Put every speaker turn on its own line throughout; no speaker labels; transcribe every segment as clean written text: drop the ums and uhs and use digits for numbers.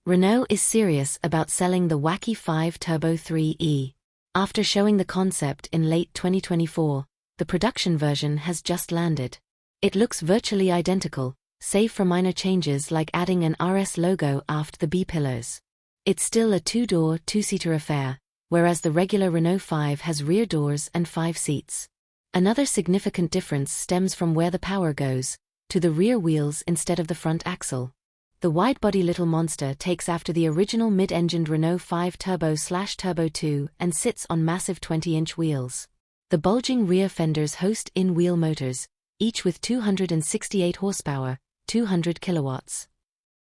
Renault is serious about selling the Wacky 5 Turbo 3e. After showing the concept in late 2024, the production version has just landed. It looks virtually identical, save for minor changes like adding an RS logo aft the B-pillars. It's still a two-door, two-seater affair, whereas the regular Renault 5 has rear doors and 5 seats. Another significant difference stems from where the power goes, to the rear wheels instead of the front axle. The widebody little monster takes after the original mid-engined Renault 5 Turbo/Turbo 2 and sits on massive 20-inch wheels. The bulging rear fenders host in-wheel motors, each with 268 horsepower, 200 kilowatts.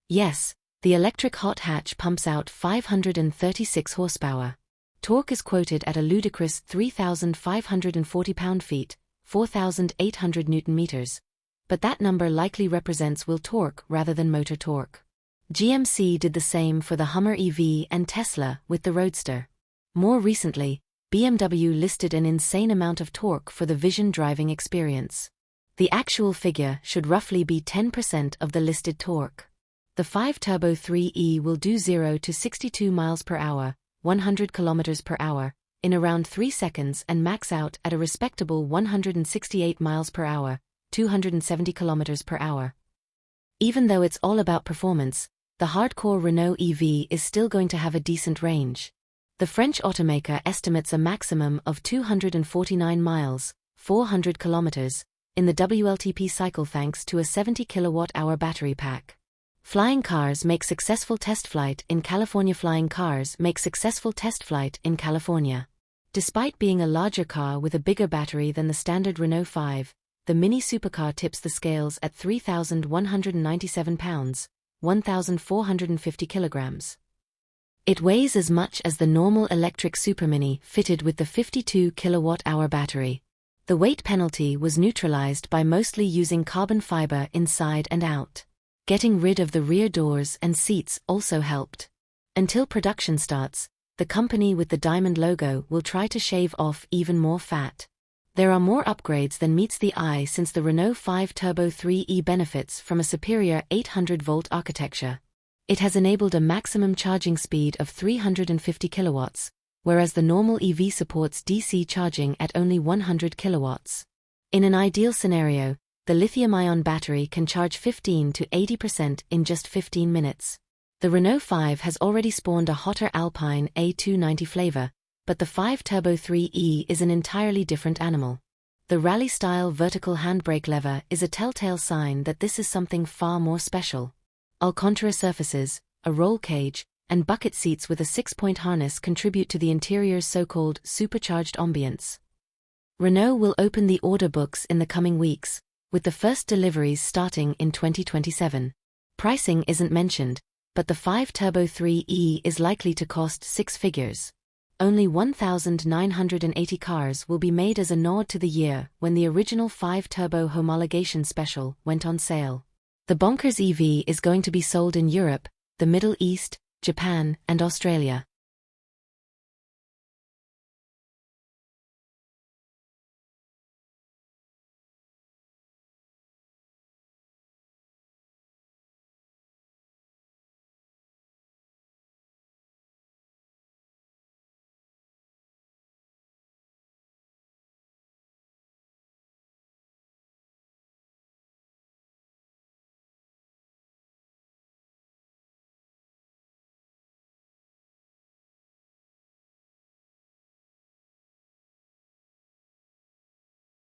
Yes, the electric hot hatch pumps out 536 horsepower. Torque is quoted at a ludicrous 3,540 pound-feet, 4,800 newton-meters. But that number likely represents wheel torque rather than motor torque. GMC did the same for the Hummer EV and Tesla with the Roadster. More recently, BMW listed an insane amount of torque for the Vision driving experience. The actual figure should roughly be 10% of the listed torque. The 5 Turbo 3e will do 0 to 62 miles per hour, 100 kilometers per hour, in around 3 seconds and max out at a respectable 168 miles per hour, 270 kilometers per hour. Even though it's all about performance, the hardcore Renault EV is still going to have a decent range. The French automaker estimates a maximum of 249 miles, 400 kilometers, in the WLTP cycle thanks to a 70 kilowatt-hour battery pack. Flying Cars make successful test flight in California. Flying Cars make successful test flight in California. Despite being a larger car with a bigger battery than the standard Renault 5, the mini supercar tips the scales at 3,197 pounds, 1,450 kilograms. It weighs as much as the normal electric supermini fitted with the 52 kilowatt-hour battery. The weight penalty was neutralized by mostly using carbon fiber inside and out. Getting rid of the rear doors and seats also helped. Until production starts, the company with the diamond logo will try to shave off even more fat. There are more upgrades than meets the eye since the Renault 5 Turbo 3e benefits from a superior 800-volt architecture. It has enabled a maximum charging speed of 350 kilowatts, whereas the normal EV supports DC charging at only 100 kilowatts. In an ideal scenario, the lithium-ion battery can charge 15 to 80% in just 15 minutes. The Renault 5 has already spawned a hotter Alpine A290 flavor, but the 5 Turbo 3e is an entirely different animal. The rally-style vertical handbrake lever is a telltale sign that this is something far more special. Alcantara surfaces, a roll cage, and bucket seats with a 6-point harness contribute to the interior's so-called supercharged ambience. Renault will open the order books in the coming weeks, with the first deliveries starting in 2027. Pricing isn't mentioned, but the 5 Turbo 3e is likely to cost 6 figures. Only 1,980 cars will be made as a nod to the year when the original 5 Turbo homologation special went on sale. The bonkers EV is going to be sold in Europe, the Middle East, Japan, and Australia.